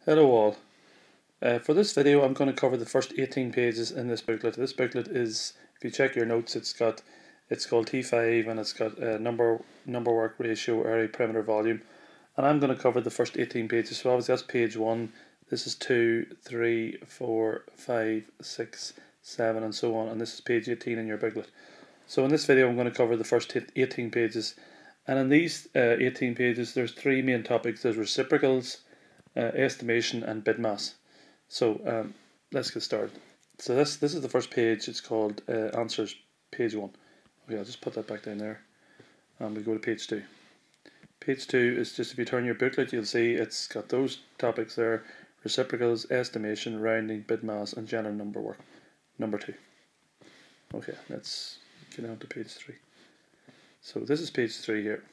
Hello all. For this video I'm going to cover the first 18 pages in this booklet. This booklet is, if you check your notes, it's called T5 and it's got number work ratio, area, perimeter, volume, and I'm going to cover the first 18 pages. So obviously that's page 1, this is 2, 3, 4, 5, 6, 7 and so on, and this is page 18 in your booklet. So in this video I'm going to cover the first 18 pages, and in these 18 pages there's three main topics. There's reciprocals, estimation and bid mass. So let's get started. So this is the first page. It's called answers, page 1. Okay, I'll just put that back down there and we go to page 2. Page 2 is just, if you turn your booklet you'll see it's got those topics there: reciprocals, estimation, rounding, bid mass and general number work, number 2. Okay, let's get on to page 3. So this is page 3 here.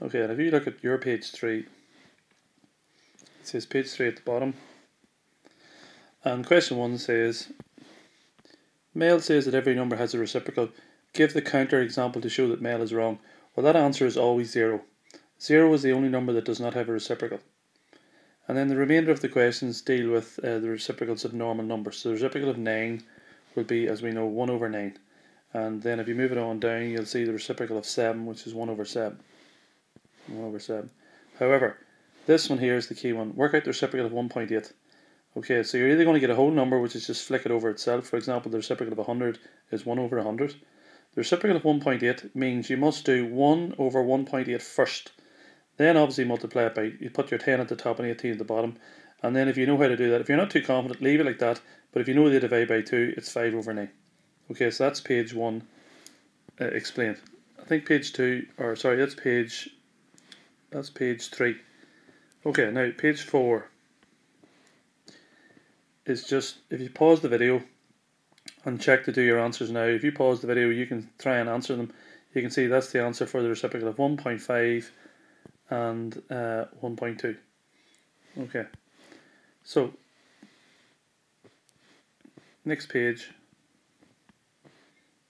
Okay, and if you look at your page 3, it says page 3 at the bottom, and question 1 says, Mel says that every number has a reciprocal. Give the counter example to show that Mel is wrong. Well, that answer is always 0. 0 is the only number that does not have a reciprocal. And then the remainder of the questions deal with the reciprocals of normal numbers. So the reciprocal of 9 will be, as we know, 1 over 9. And then if you move it on down, you'll see the reciprocal of 7, which is 1 over 7. 1 over 7. However, this one here is the key one. Work out the reciprocal of 1.8. Okay, so you're either going to get a whole number, which is just flick it over itself. For example, the reciprocal of 100 is 1 over 100. The reciprocal of 1.8 means you must do 1 over 1.8 first. Then obviously multiply it by, you put your 10 at the top and 18 at the bottom. And then if you know how to do that, if you're not too confident, leave it like that. But if you know they divide by 2, it's 5 over 9. Okay, so that's page 1 explained. I think page 2, or sorry, that's page 3. Okay, now page 4 is just, if you pause the video and check to do your answers now, if you pause the video you can try and answer them. You can see that's the answer for the reciprocal of 1.5 and 1.2. Okay, so next page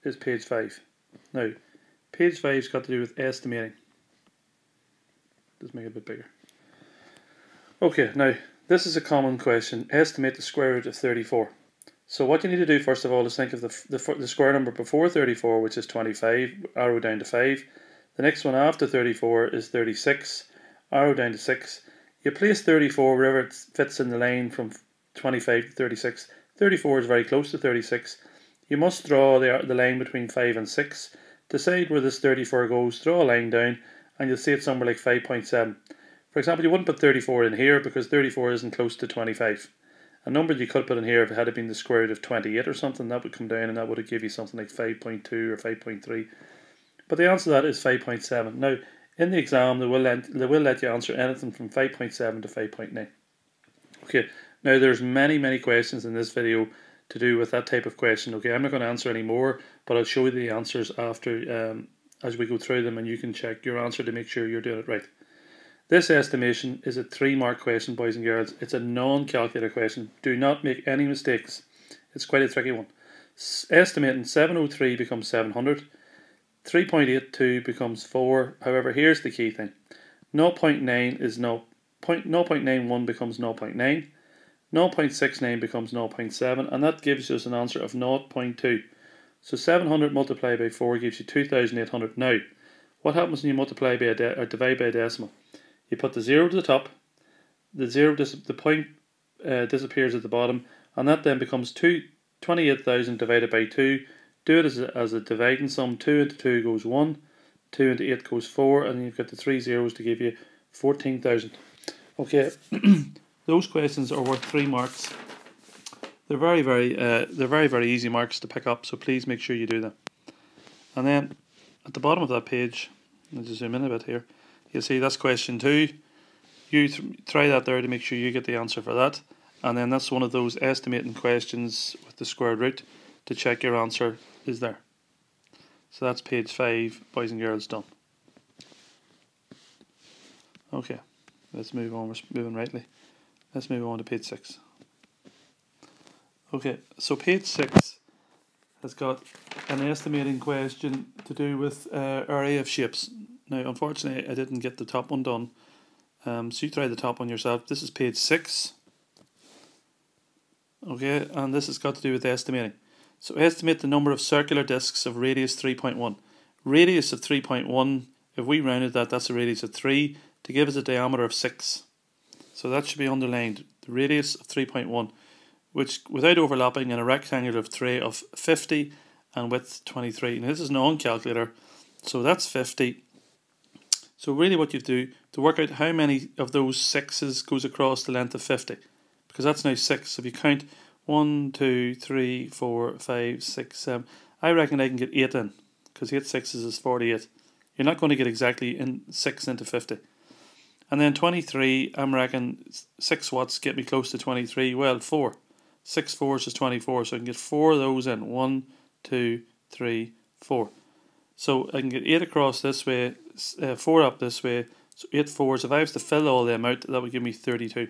is page 5. Now page 5's got to do with estimating. Just make it a bit bigger. Okay, now this is a common question. Estimate the square root of 34. So what you need to do first of all is think of the square number before 34, which is 25, arrow down to 5. The next one after 34 is 36, arrow down to 6. You place 34 wherever it fits in the line from 25 to 36. 34 is very close to 36. You must draw the line between 5 and 6. Decide where this 34 goes, draw a line down, and you'll see it's somewhere like 5.7. For example, you wouldn't put 34 in here because 34 isn't close to 25. A number you could put in here, if it had been the square root of 28 or something, that would come down and that would have give you something like 5.2 or 5.3. But the answer to that is 5.7. Now, in the exam, they will let you answer anything from 5.7 to 5.9. Okay, now there's many questions in this video to do with that type of question. Okay, I'm not going to answer any more, but I'll show you the answers after as we go through them, and you can check your answer to make sure you're doing it right. This estimation is a 3-mark question, boys and girls. It's a non-calculator question. Do not make any mistakes. It's quite a tricky one. Estimating 703 becomes 700. 3.82 becomes 4. However, here's the key thing. 0.9 is 0.91 becomes 0.9. 0.69 becomes 0.7, and that gives us an answer of 0.2. So 700 multiplied by 4 gives you 2,800. Now, what happens when you multiply by or divide by a decimal? You put the 0 to the top, the point disappears at the bottom, and that then becomes 28,000 divided by 2. Do it as a dividing sum. 2 into 2 goes 1, 2 into 8 goes 4, and then you've got the 3 zeros to give you 14,000. Okay, those questions are worth 3 marks. They're very easy marks to pick up, so please make sure you do them. And then at the bottom of that page, I'll just zoom in a bit here, you'll see that's question 2. You try that there to make sure you get the answer for that, and then that's one of those estimating questions with the square root to check your answer is there. So that's page 5, boys and girls, done. Okay, let's move on. We're moving rightly. Let's move on to page 6. Okay, so page 6 has got an estimating question to do with area of shapes. Now, unfortunately, I didn't get the top one done. So you try the top one yourself. This is page 6. Okay, and this has got to do with estimating. So estimate the number of circular discs of radius 3.1. Radius of 3.1, if we rounded that, that's a radius of 3 to give us a diameter of 6. So that should be underlined. The radius of 3.1, which without overlapping in a rectangle of tray of 50 and width 23. Now this is an on calculator, so that's 50. So really what you do to work out how many of those 6s goes across the length of 50, because that's now 6. So if you count 1, 2, 3, 4, 5, 6, 7, I reckon I can get 8 in, because 8 6s is 48. You're not going to get exactly in 6 into 50. And then 23, I'm reckon 6 watts get me close to 23. Well, 4. 6 4s is 24, so I can get 4 of those in. 1, 2, 3, 4. So I can get 8 across this way, 4 up this way, so 8 4s. If I was to fill all them out, that would give me 32.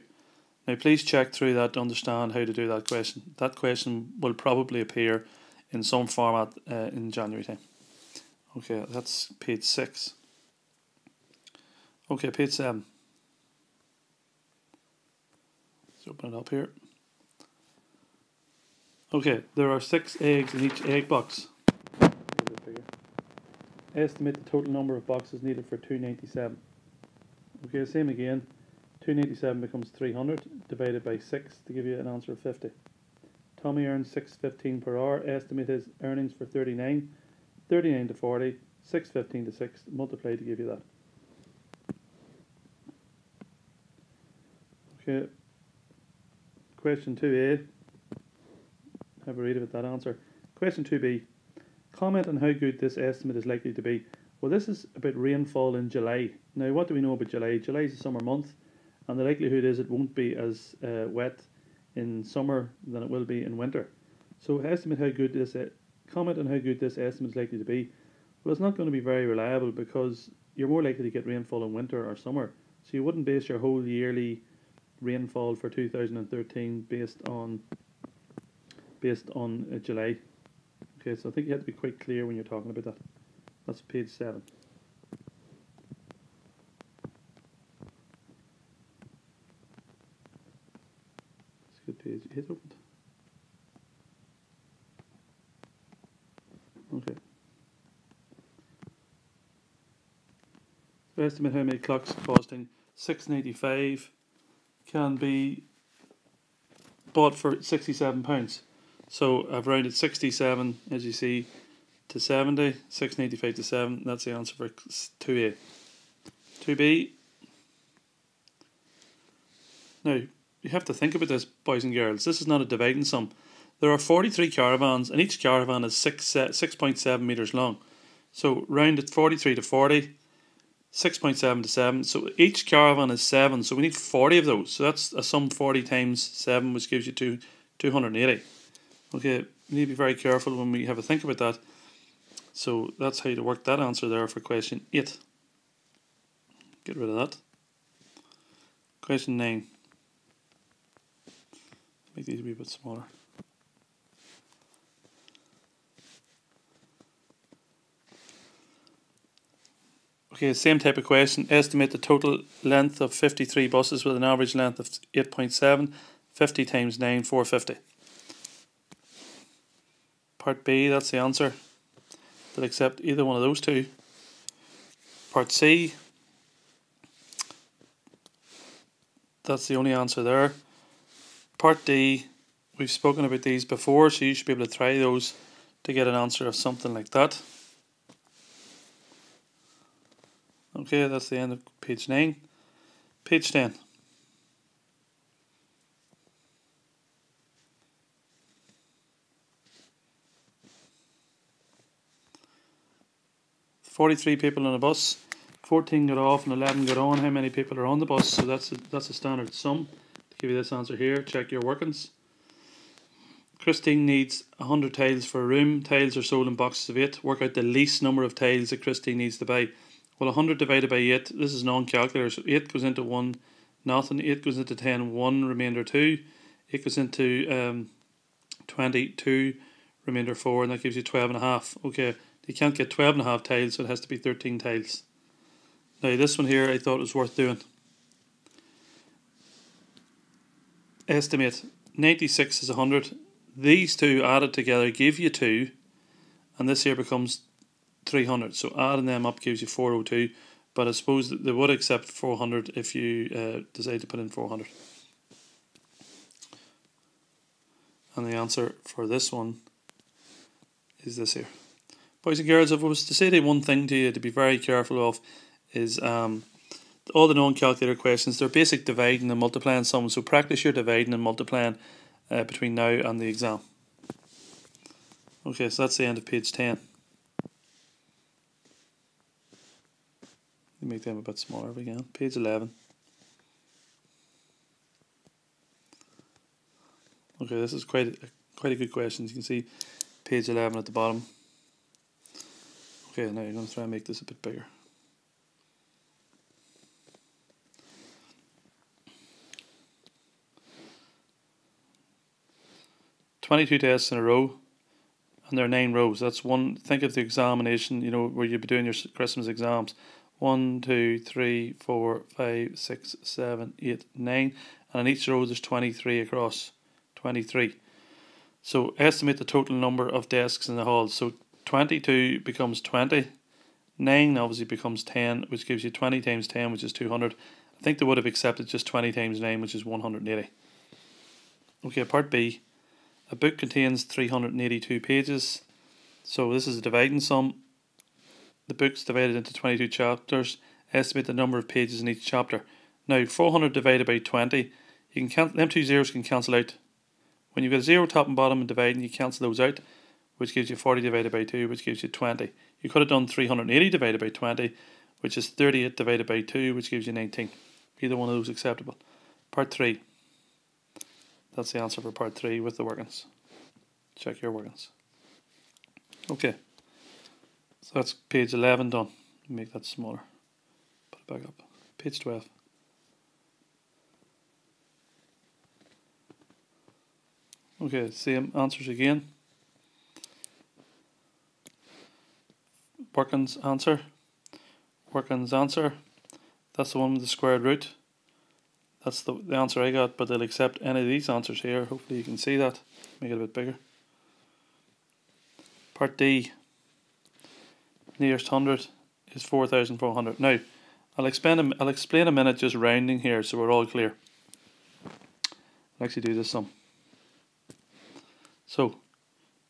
Now please check through that to understand how to do that question. That question will probably appear in some format in January time. Okay, that's page 6. Okay, page 7. Let's open it up here. Okay, there are 6 eggs in each egg box. Estimate the total number of boxes needed for 297. Okay, same again. 297 becomes 300 divided by 6 to give you an answer of 50. Tommy earns $6.15 per hour. Estimate his earnings for 39. 39 to 40. 6.15 to 6. Multiply to give you that. Okay. Question 2a. Have a read of it, that answer. Question 2b. Comment on how good this estimate is likely to be. Well, this is about rainfall in July. Now, what do we know about July? July is a summer month, and the likelihood is it won't be as wet in summer than it will be in winter. So, estimate how good this. Comment on how good this estimate is likely to be. Well, it's not going to be very reliable because you're more likely to get rainfall in winter or summer. So you wouldn't base your whole yearly rainfall for 2013 based on July. Okay, so I think you have to be quite clear when you're talking about that. That's page 7. It's a good page. 8 opened. Okay. So estimate how many clocks costing £6.85 can be bought for £67. So I've rounded 67, as you see, to 70, 6.85 to 7. That's the answer for 2A. 2B. Now, you have to think about this, boys and girls. This is not a dividing sum. There are 43 caravans, and each caravan is 6.7 metres long. So round it 43 to 40, 6.7 to 7. So each caravan is 7, so we need 40 of those. So that's a sum 40 times 7, which gives you 280. Okay, we need to be very careful when we have a think about that. So that's how to work that answer there for question 8. Get rid of that. Question 9. Make these a wee bit smaller. Okay, same type of question. Estimate the total length of 53 buses with an average length of 8.7. 50 times 9, 450. Part B, that's the answer. They'll accept either one of those two. Part C, that's the only answer there. Part D, we've spoken about these before, so you should be able to try those to get an answer of something like that. Okay, that's the end of page 9. Page 10. "43 people on a bus, 14 got off and 11 got on. How many people are on the bus?" So that's a standard sum. To give you this answer here, check your workings. Christine needs 100 tiles for a room. Tiles are sold in boxes of 8. Work out the least number of tiles that Christine needs to buy. Well, 100 divided by 8, this is non-calculator, so 8 goes into 1, nothing. 8 goes into 10, 1, remainder 2. 8 goes into 22, remainder 4, and that gives you 12 and a half. Okay, you can't get 12 and a half tiles, so it has to be 13 tiles. Now this one here I thought was worth doing. Estimate 96 is 100. These two added together give you 2, and this here becomes 300. So adding them up gives you 402. But I suppose that they would accept 400 if you decide to put in 400. And the answer for this one is this here. Boys and girls, if I was to say one thing to you to be very careful of is all the known calculator questions, they're basic dividing and multiplying sums. So practice your dividing and multiplying between now and the exam. Okay, so that's the end of page 10. Make them a bit smaller again. Page 11. Okay, this is quite a good question. You can see page 11 at the bottom. Okay, now you're going to try and make this a bit bigger. "22 tests in a row, and there are 9 rows. That's one. Think of the examination, you know, where you'll be doing your Christmas exams. 1, 2, 3, 4, 5, 6, 7, 8, 9, and in each row there's 23 across. 23. So estimate the total number of desks in the hall. So 22 becomes 20. 9 obviously becomes 10, which gives you 20 times 10, which is 200. I think they would have accepted just 20 times 9, which is 180. Okay, part B. A book contains 382 pages. So this is a dividing sum. The book's divided into 22 chapters. Estimate the number of pages in each chapter. Now, 400 divided by 20, you can them two zeros can cancel out. When you've got a 0 top and bottom and dividing, you cancel those out, which gives you 40 divided by 2, which gives you 20. You could have done 380 divided by 20, which is 38 divided by 2, which gives you 19. Either one of those acceptable. Part 3. That's the answer for part 3 with the workings. Check your workings. Okay. So that's page 11 done. Make that smaller. Put it back up. Page 12. Okay, same answers again. Workings answer. Workings answer. That's the one with the squared root. That's the answer I got, but they'll accept any of these answers here. Hopefully you can see that. Make it a bit bigger. Part D. Nearest 100 is 4,400. Now, I'll explain a minute just rounding here so we're all clear. I'll actually do this sum. So,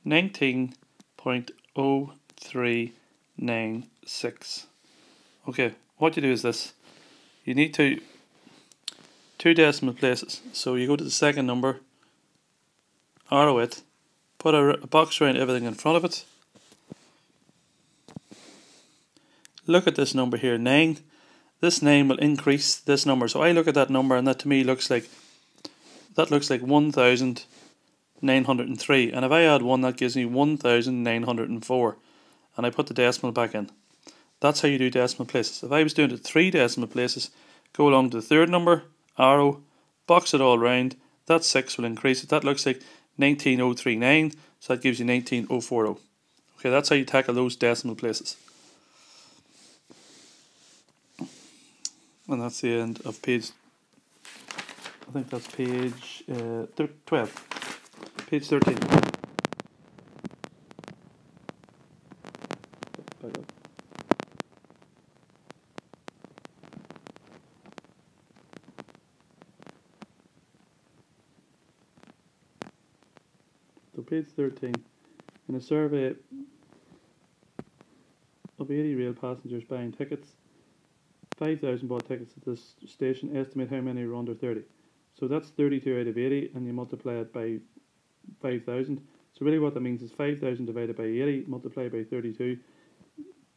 19.0396. Okay, what you do is this. You need two decimal places. So you go to the second number, arrow it, put a box around everything in front of it. Look at this number here, 9. This 9 will increase this number. So I look at that number and that to me looks like 1,903. And if I add 1, that gives me 1,904. And I put the decimal back in. That's how you do decimal places. If I was doing it 3 decimal places, go along to the third number, arrow, box it all round. That 6 will increase it. That looks like 19,039. So that gives you 19,040. Okay, that's how you tackle those decimal places. And that's the end of page, I think that's page 12. Page 13. So page 13. In a survey of 80 rail passengers buying tickets, 5,000 bought tickets at this station. Estimate how many are under 30. So that's 32 out of 80, and you multiply it by 5,000. So really what that means is 5,000 divided by 80 multiplied by 32.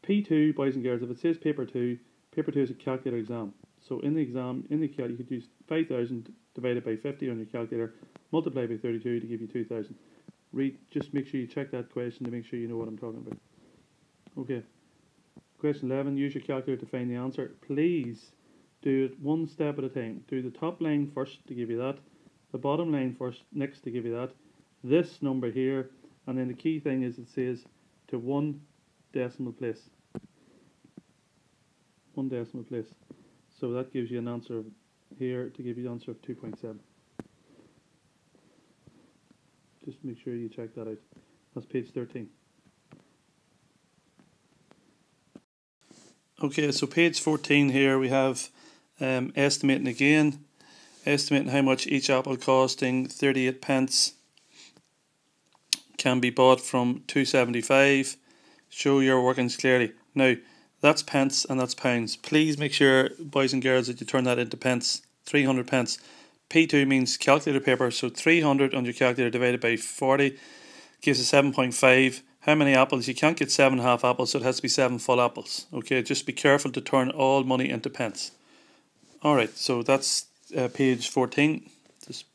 P2, boys and girls, if it says paper 2 is a calculator exam. So in the exam, you could use 5,000 divided by 50 on your calculator, multiply by 32 to give you 2,000. Just make sure you check that question to make sure you know what I'm talking about. Okay. Question 11, use your calculator to find the answer. Please do it one step at a time. Do the top line first to give you that, the bottom line first next to give you that, this number here, and then the key thing is it says to 1 decimal place. one decimal place. So that gives you an answer of here to give you the answer of 2.7. Just make sure you check that out. That's page 13. Okay, so page 14 here we have estimating again. Estimating how much each apple costing 38 pence can be bought from 2.75. Show your workings clearly. Now, that's pence and that's pounds. Please make sure, boys and girls, that you turn that into pence. 300 pence. P2 means calculator paper, so 300 on your calculator divided by 40 gives us 7.5. How many apples? You can't get 7.5 apples, so it has to be 7 full apples. Okay, just be careful to turn all money into pence. Alright, so that's page 14. Just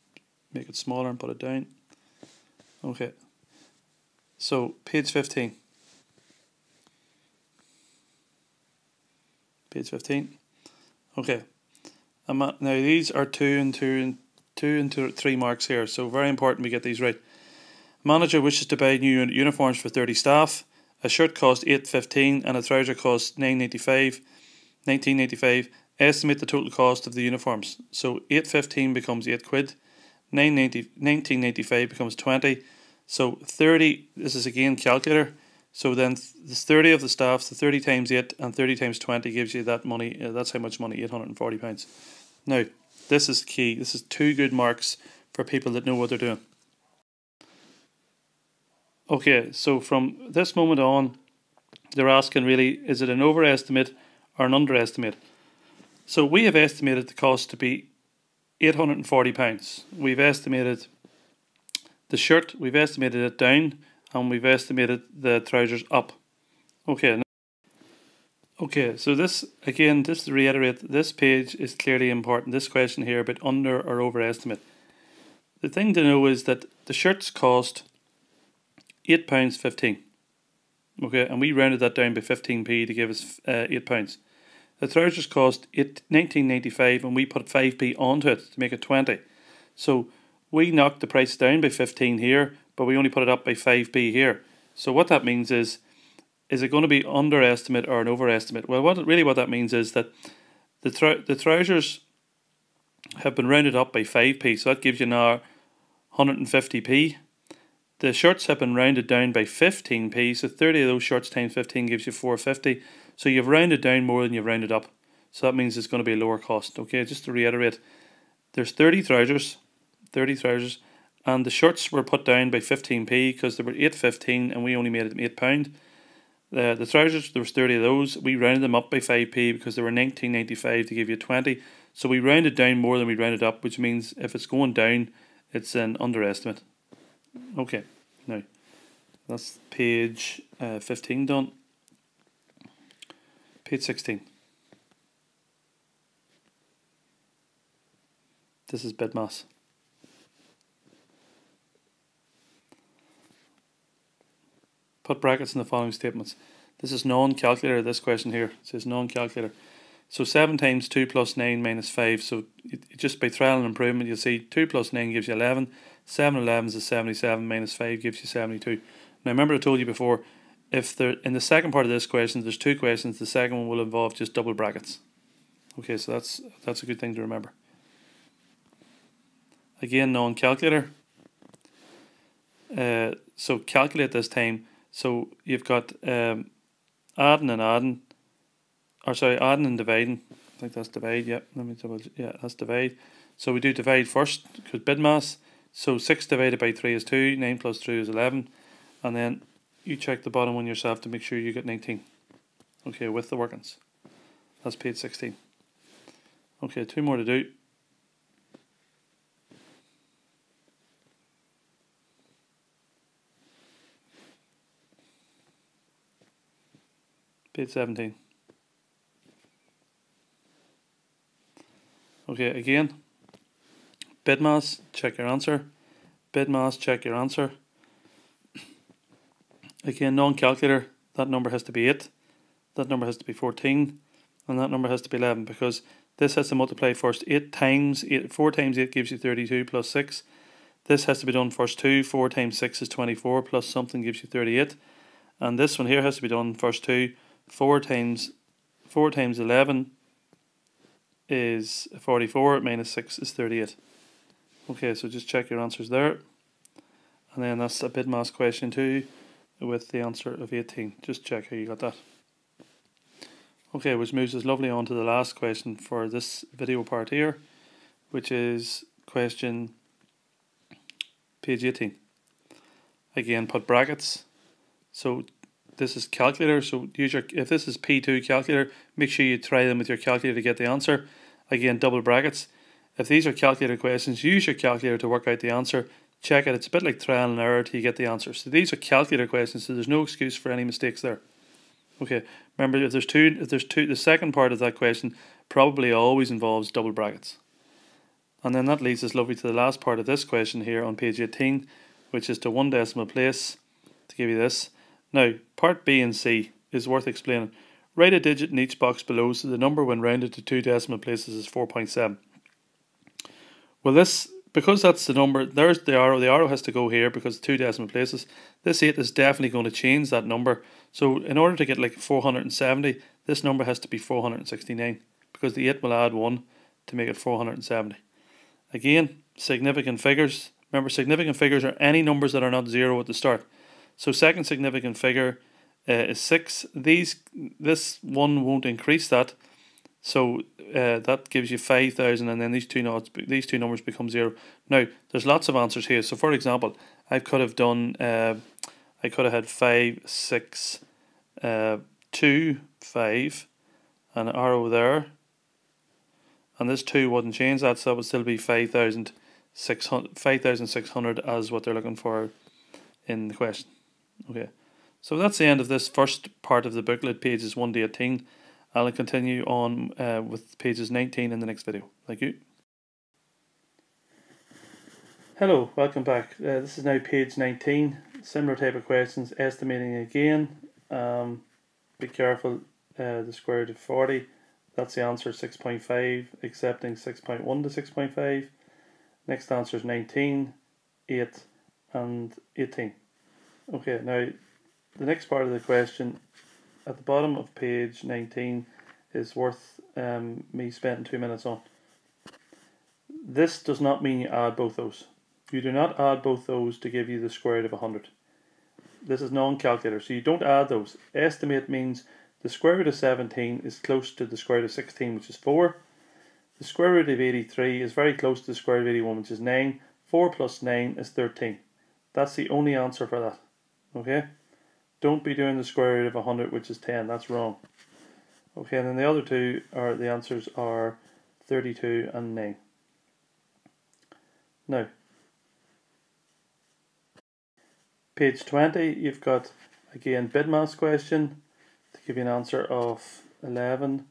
make it smaller and put it down. Okay, so page 15. Page 15. Okay, now these are 2 and 3 marks here, so very important we get these right. Manager wishes to buy new uniforms for 30 staff. A shirt costs $8.15 and a trouser costs $19.85. Estimate the total cost of the uniforms. So $8.15 becomes 8 quid. $19.85 becomes 20. So 30, this is again calculator. So then there's 30 of the staff, so 30 times 8 and 30 times 20 gives you that money. That's how much money, £840. Now, this is key. This is 2 good marks for people that know what they're doing. Okay, so from this moment on, they're asking really, is it an overestimate or an underestimate? So we have estimated the cost to be £840. We've estimated the shirt, we've estimated it down, and we've estimated the trousers up. Okay, so this, again, just to reiterate, this page is clearly important. This question here about under or overestimate. The thing to know is that the shirts cost £8.15. Okay, and we rounded that down by 15p to give us £8. The trousers cost $19.95 and we put 5p onto it to make it 20. So we knocked the price down by 15 here, but we only put it up by 5p here. So what that means is it going to be underestimate or an overestimate? Well, what that means is that the trousers have been rounded up by 5p, so that gives you now 150p. The shirts have been rounded down by 15p, so 30 of those shirts times 15 gives you 450. So you've rounded down more than you've rounded up. So that means it's going to be a lower cost. Okay, just to reiterate, there's 30 trousers, and the shirts were put down by 15p because they were $8.15 and we only made it £8. The trousers, there was 30 of those. We rounded them up by 5p because they were $19.95 to give you 20. So we rounded down more than we rounded up, which means if it's going down, it's an underestimate. Okay, now that's page 15 done. Page 16. This is bid mass. Put brackets in the following statements. This is non-calculator, this question here. It says non-calculator. So 7 times 2 plus 9 minus 5. So just by trial and improvement, you'll see 2 plus 9 gives you 11. 7 11s is 77 minus 5 gives you 72. Now remember I told you before, if there in the second part of this question, there's 2 questions, the second one will involve just double brackets. Okay, so that's a good thing to remember. Again, non-calculator. So calculate this time. So you've got adding and dividing. I think that's divide, yeah. That's divide. So we do divide first, because bid mass. So 6 divided by 3 is 2, 9 plus 3 is 11. And then you check the bottom one yourself to make sure you get 19. Okay, with the workings. That's page 16. Okay, 2 more to do. Page 17. Okay, again, bid mass, check your answer. Bid mass, check your answer. Again, non-calculator, that number has to be 8, that number has to be 14, and that number has to be 11, because this has to multiply first 4 times 8 gives you 32 plus 6. This has to be done first too. 4 times 6 is 24 plus something gives you 38. And this one here has to be done first too. 4 times 4 times 11 is 44, minus 6 is 38. Okay, so just check your answers there. And then that's a bid mass question 2 with the answer of 18. Just check how you got that. Okay, which moves us lovely on to the last question for this video part here, which is question page 18. Again, put brackets. So this is calculator, so use your, if this is P2 calculator, make sure you try them with your calculator to get the answer. Again, double brackets. If these are calculator questions, use your calculator to work out the answer. Check it, it's a bit like trial and error till you get the answer. So these are calculator questions, so there's no excuse for any mistakes there. Okay, remember if there's two, the second part of that question probably always involves double brackets. And then that leads us lovely to the last part of this question here on page 18, which is to 1 decimal place, to give you this. Now, part B and C is worth explaining. Write a digit in each box below so the number when rounded to 2 decimal places is 4.7. Well, this, because that's the number, there's the arrow has to go here because 2 decimal places. This 8 is definitely going to change that number. So in order to get like 470, this number has to be 469 because the 8 will add 1 to make it 470. Again, significant figures. Remember, significant figures are any numbers that are not 0 at the start. So second significant figure is 6. This one won't increase that. So that gives you 5,000, and then these two numbers become 0. Now, there's lots of answers here. So for example, I could have done, I could have had 5, 6, 2, 5, an arrow there. And this 2 wouldn't change that, so that would still be 5,600 as what they're looking for in the question. Okay, so that's the end of this first part of the booklet, pages 1 to 18. I'll continue on with pages 19 in the next video. Thank you. Hello, welcome back. This is now page 19. Similar type of questions, estimating again. Be careful, the square root of 40. That's the answer, 6.5, accepting 6.1 to 6.5. Next answer is 19, 8 and 18. Okay, now the next part of the question at the bottom of page 19 is worth me spending 2 minutes on. This does not mean you add both those. You do not add both those to give you the square root of 100. This is non-calculator, so you don't add those. Estimate means the square root of 17 is close to the square root of 16, which is 4. The square root of 83 is very close to the square root of 81, which is 9. 4 plus 9 is 13. That's the only answer for that. Okay? Don't be doing the square root of 100, which is 10. That's wrong. Okay, and then the other two are, the answers are 32 and 9. Now, page 20, you've got, again, bid mass question to give you an answer of 11.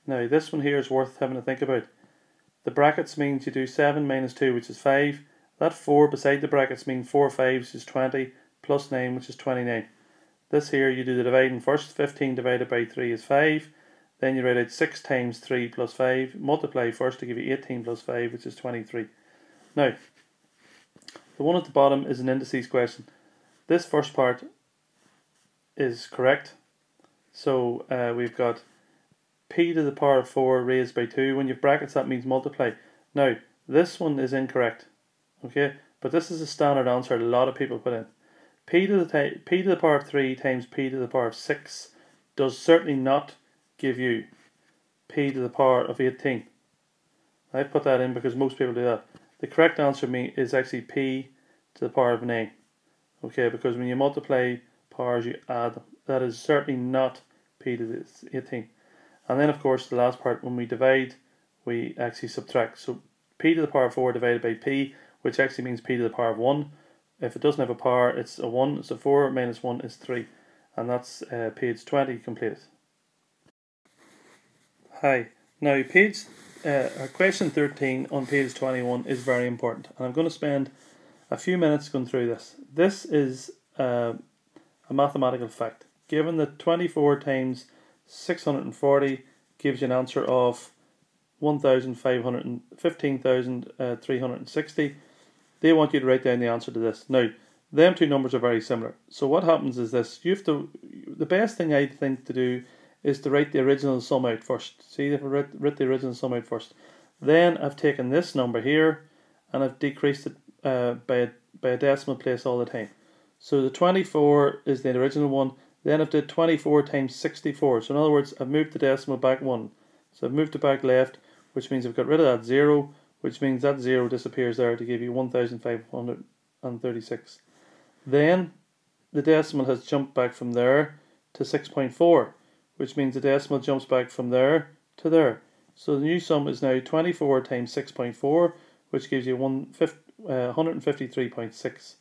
Now, this one here is worth having to think about. The brackets means you do 7 minus 2, which is 5. That 4 beside the brackets means 4 5s is 20, plus 9, which is 29. This here, you do the dividing first. 15 divided by 3 is 5. Then you write out 6 times 3 plus 5. Multiply first to give you 18 plus 5, which is 23. Now, the one at the bottom is an indices question. This first part is correct. So we've got p to the power of 4 raised by 2. When you have brackets, that means multiply. Now, this one is incorrect. Okay, but this is a standard answer a lot of people put in. P to the power of 3 times p to the power of 6 does certainly not give you p to the power of 18. I put that in because most people do that. The correct answer is actually p to the power of 9. Okay, because when you multiply powers, you add them. That is certainly not p to the 18. And then, of course, the last part, when we divide, we actually subtract. So p to the power of 4 divided by p, which actually means p to the power of 1. If it doesn't have a power, it's a 1. So 4 minus 1 is 3. And that's page 20 completed. Hi. Now, question 13 on page 21 is very important. And I'm going to spend a few minutes going through this. This is a mathematical fact. Given that 24 times 640 gives you an answer of 15,360, they want you to write down the answer to this. Now, them two numbers are very similar. So what happens is this: the best thing I think to do is to write the original sum out first. See, if I write the original sum out first. Then I've taken this number here and I've decreased it by a decimal place all the time. So the 24 is the original one. Then I've did 24 times 64. So in other words, I've moved the decimal back 1. So I've moved it back left, which means I've got rid of that 0, which means that 0 disappears there to give you 1536. Then the decimal has jumped back from there to 6.4, which means the decimal jumps back from there to there. So the new sum is now 24 times 6.4, which gives you 153.6.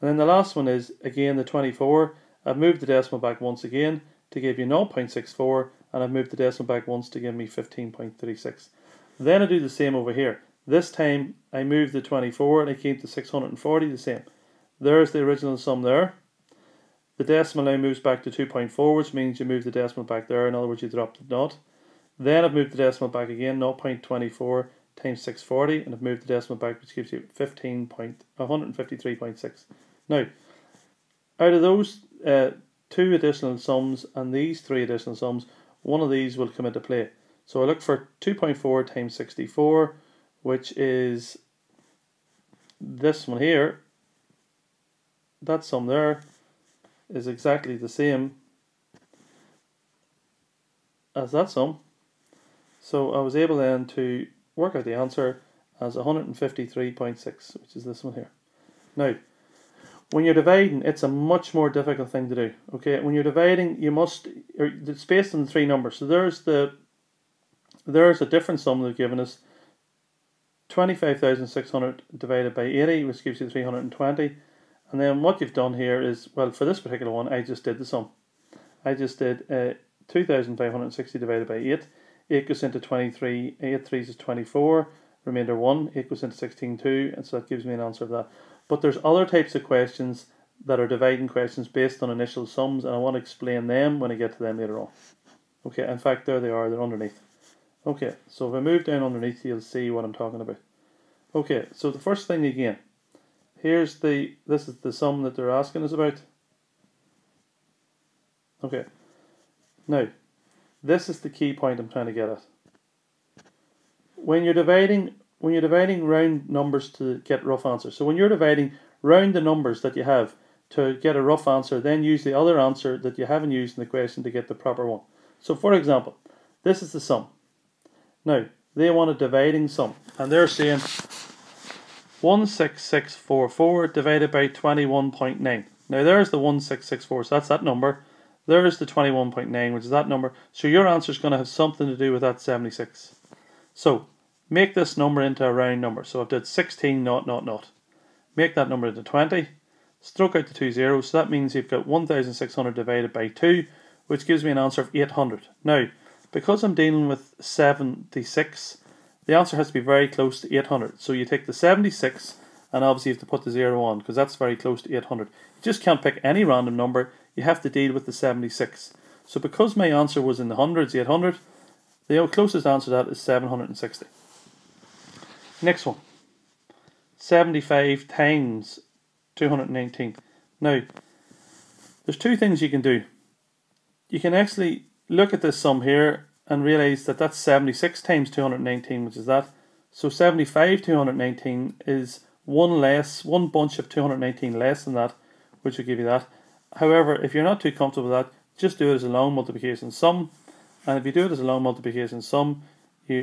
And then the last one is, again, the 24. I've moved the decimal back once again to give you 0.64, and I've moved the decimal back once to give me 15.36. Then I do the same over here. This time I moved the 24 and I came to 640 the same. There's the original sum there. The decimal now moves back to 2.4, which means you move the decimal back there. In other words, you drop the dot. Then I've moved the decimal back again, 0.24 times 640, and I've moved the decimal back, which gives you 153.6. Now, out of those 2 additional sums and these 3 additional sums, one of these will come into play. So I look for 2.4 times 64, which is this one here. That sum there is exactly the same as that sum. So I was able then to work out the answer as 153.6, which is this one here. Now, when you're dividing, it's a much more difficult thing to do. Okay, when you're dividing, it's based on 3 numbers. So there's a different sum they've given us, 25,600 divided by 80, which gives you 320. And then what you've done here is, well, for this particular one, I just did the sum. I just did 2,560 divided by 8. 8 goes into 23, 8 3s is 24, remainder 1, 8 goes into 16, 2, and so that gives me an answer of that. But there's other types of questions that are dividing questions based on initial sums, and I want to explain them when I get to them later on. Okay, in fact, there they are, they're underneath. Okay, so if I move down underneath, you'll see what I'm talking about. Okay, so the first thing again, this is the sum that they're asking us about. Okay, now, this is the key point I'm trying to get at. When you're dividing round numbers to get rough answers, so when you're dividing, round the numbers that you have to get a rough answer, then use the other answer that you haven't used in the question to get the proper one. So for example, this is the sum. Now, they want a dividing sum, and they're saying 16644 divided by 21.9. Now there's the 1664, so that's that number. There's the 21.9, which is that number. So your answer is going to have something to do with that 76. So make this number into a round number. So I've did 16, naught, naught, naught. Make that number into 20. Stroke out the 2 zeros. So that means you've got 1,600 divided by 2, which gives me an answer of 800. Now, because I'm dealing with 76, the answer has to be very close to 800. So you take the 76, and obviously you have to put the 0 on, because that's very close to 800. You just can't pick any random number. You have to deal with the 76. So because my answer was in the hundreds, 800, the closest answer to that is 760. Next one. 75 times 219. Now, there's 2 things you can do. You can actually look at this sum here and realize that that's 76 times 219, which is that. So 75 219 is one bunch of 219 less than that, which will give you that. However, if you're not too comfortable with that, just do it as a long multiplication sum. And if you do it as a long multiplication sum,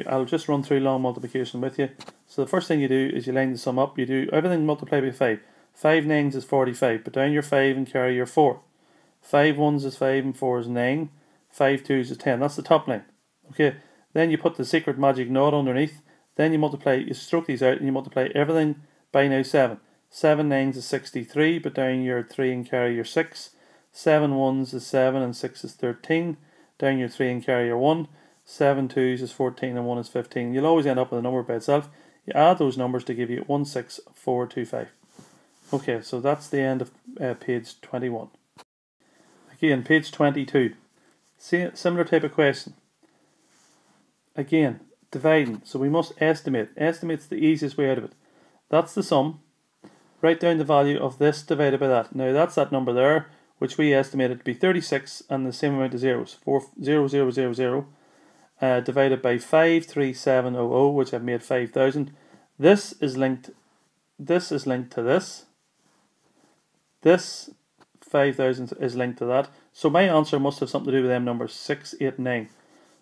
I'll just run through long multiplication with you. So the first thing you do is you line the sum up. You do everything multiplied by 5. 5 nines is 45. Put down your 5 and carry your 4. 5 ones is 5 and 4 is 9. 5 twos is 10. That's the top line. Okay. Then you put the secret magic knot underneath. Then you stroke these out and you multiply everything by now 7. 7 nines is 63. Put down your 3 and carry your 6. 7 ones is 7 and 6 is 13. Down your 3 and carry your 1. 7 twos is 14 and 1 is 15. You'll always end up with a number by itself. You add those numbers to give you 16425. Okay, so that's the end of page 21. Again, page 22. Similar type of question. Again, dividing. So we must estimate. Estimate's the easiest way out of it. That's the sum. Write down the value of this divided by that. Now that's that number there, which we estimated to be 36 and the same amount of zeros, 40000, divided by 53700, which I've made 5000. This is linked to this. This 5000 is linked to that. So my answer must have something to do with them numbers 6, 8, 9.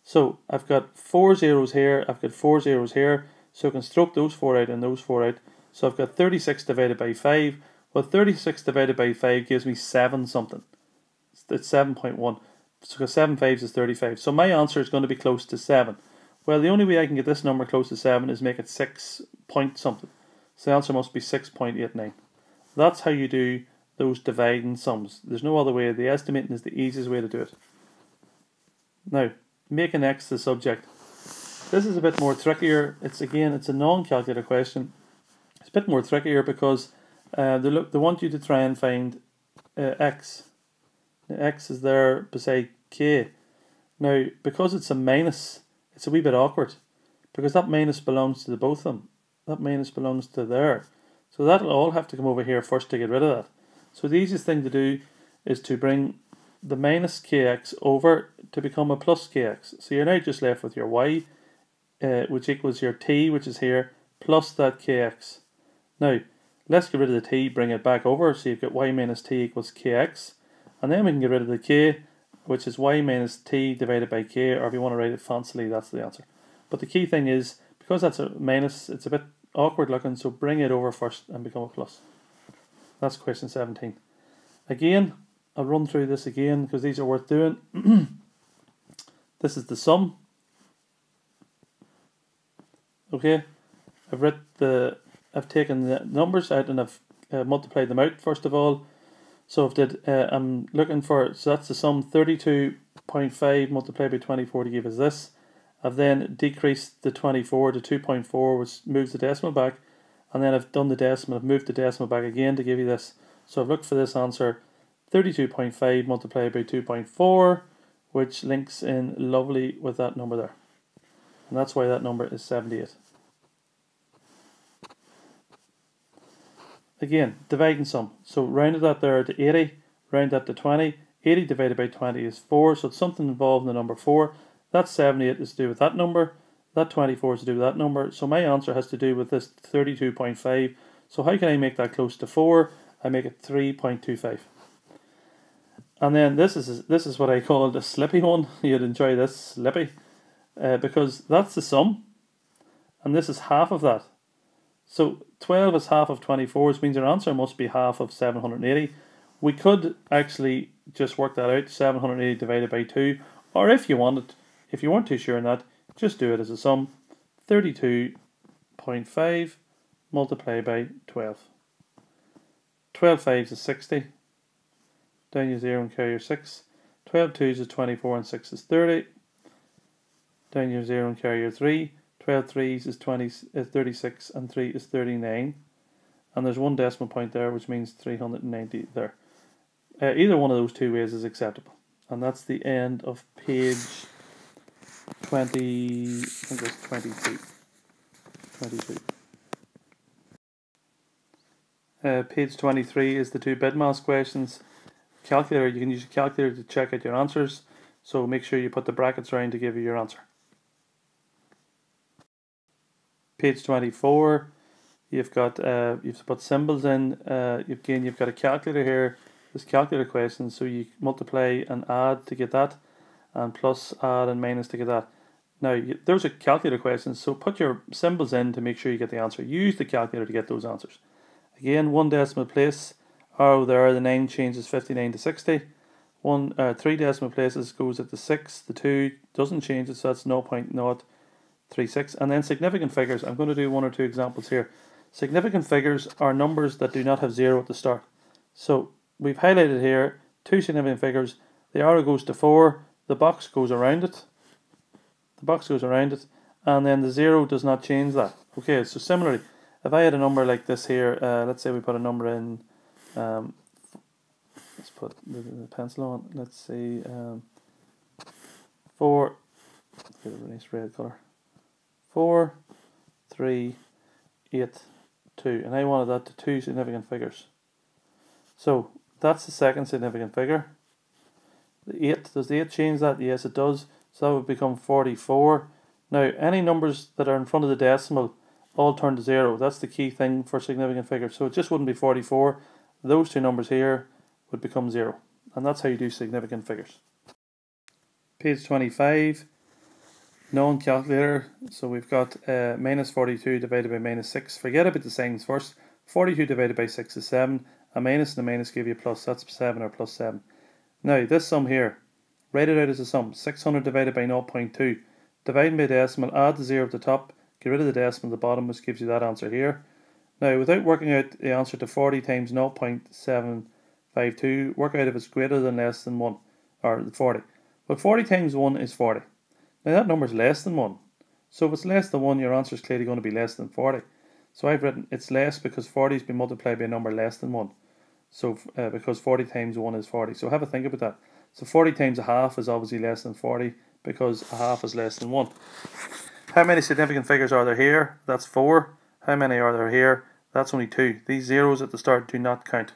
So I've got 4 zeros here, I've got 4 zeros here, so I can stroke those 4 out and those 4 out. So I've got 36 divided by 5. Well, 36 divided by 5 gives me 7 something. It's 7.1. So 7 5s is 35. So my answer is going to be close to 7. Well, the only way I can get this number close to 7 is make it 6 point something. So the answer must be 6.89. That's how you do those dividing sums. There's no other way. The estimating is the easiest way to do it. Now, making x the subject. This is a bit more trickier. It's a non-calculator question. It's a bit more trickier because they want you to try and find x. X is there beside k. Now, because it's a minus, it's a wee bit awkward because that minus belongs to the both of them. That minus belongs to there. So that'll all have to come over here first to get rid of that. So the easiest thing to do is to bring the minus kx over to become a plus kx. So you're now just left with your y, which equals your t, which is here, plus that kx. Now, let's get rid of the t, bring it back over, so you've got y minus t equals kx. And then we can get rid of the k, which is y minus t divided by k, or if you want to write it fancily, that's the answer. But the key thing is, because that's a minus, it's a bit awkward looking, so bring it over first and become a plus. That's question 17. Again, I'll run through this again because these are worth doing. This is the sum. Okay, I've taken the numbers out and I've multiplied them out first of all. So I'm looking for, so that's the sum, 32.5 multiplied by 24 to give us this. I've then decreased the 24 to 2.4, which moves the decimal back, and then I've done the decimal, I've moved the decimal back again to give you this. So I've looked for this answer, 32.5 multiplied by 2.4, which links in lovely with that number there. And that's why that number is 78. Again, dividing sum. So rounded that there to 80, round that to 20. 80 divided by 20 is 4, so it's something involved in the number 4. That 78 is to do with that number. That 24 is to do with that number. So my answer has to do with this 32.5. So how can I make that close to 4? I make it 3.25. And then this is what I call the slippy one. You'd enjoy this, slippy. Because that's the sum. And this is half of that. So 12 is half of 24, which means our answer must be half of 780. We could actually just work that out, 780 divided by 2. Or if you wanted, if you weren't too sure on that, just do it as a sum. 32.5 multiplied by 12. 12 5s is 60. Down your 0 and carry your 6. 12 2s is 24 and 6 is 30. Down your 0 and carry your 3. 12 3s is 36 and 3 is 39. And there's one decimal point there, which means 390 there. Either one of those two ways is acceptable. And that's the end of page 20, I think it's 22. 22. Page 23 is the two BidMaths questions. Calculator, you can use a calculator to check out your answers. So make sure you put the brackets around to give you your answer. Page 24, you've got you've to put symbols in. You've got a calculator here. This calculator question, so you multiply and add to get that, and plus, add, and minus to get that. Now, those are calculator questions, so put your symbols in to make sure you get the answer. Use the calculator to get those answers. Again, one decimal place, arrow there, the 9 changes 59 to 60. 3 decimal places goes at the 6, the 2 doesn't change it, so that's 0.036. And then significant figures, I'm going to do one or two examples here. Significant figures are numbers that do not have 0 at the start. So, we've highlighted here two significant figures. The arrow goes to 4, the box goes around it. The box goes around it, and then the 0 does not change that. Okay, so similarly, if I had a number like this here, let's say we put a number in, let's put the pencil on, let's see, 4, let's get a nice red colour, 4, 3, 8, 2, and I wanted that to two significant figures. So that's the second significant figure. The 8, does the 8 change that? Yes, it does. So that would become 44. Now, any numbers that are in front of the decimal all turn to 0. That's the key thing for significant figures. So it just wouldn't be 44. Those two numbers here would become 0. And that's how you do significant figures. Page 25, non-calculator. So we've got minus 42 divided by minus 6. Forget about the signs first. 42 divided by 6 is 7. A minus and a minus give you a plus. That's 7 or plus 7. Now, this sum here, write it out as a sum. 600 divided by 0.2. Divide by decimal, add the 0 at the top, get rid of the decimal at the bottom, which gives you that answer here. Now, without working out the answer to 40 times 0.752, work out if it's greater than less than 1, or 40. But 40 times 1 is 40. Now, that number is less than 1. So if it's less than 1, your answer is clearly going to be less than 40. So I've written it's less because 40 has been multiplied by a number less than 1. So because 40 times 1 is 40. So have a think about that. So 40 times a half is obviously less than 40 because a half is less than 1. How many significant figures are there here? That's 4. How many are there here? That's only 2. These zeros at the start do not count.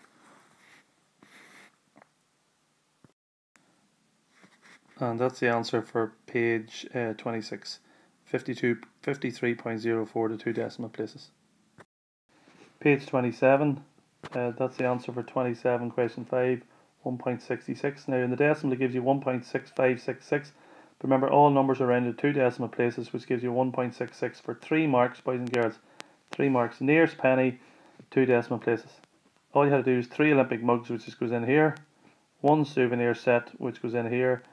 And that's the answer for page 26. 53.04 to 2 decimal places. Page 27. That's the answer for 27, question 5, 1.66. Now in the decimal it gives you 1.6566. But remember, all numbers are rounded 2 decimal places, which gives you 1.66 for 3 marks, boys and girls. 3 marks. Nearest penny, 2 decimal places. All you have to do is 3 Olympic mugs, which just goes in here. 1 souvenir set, which goes in here.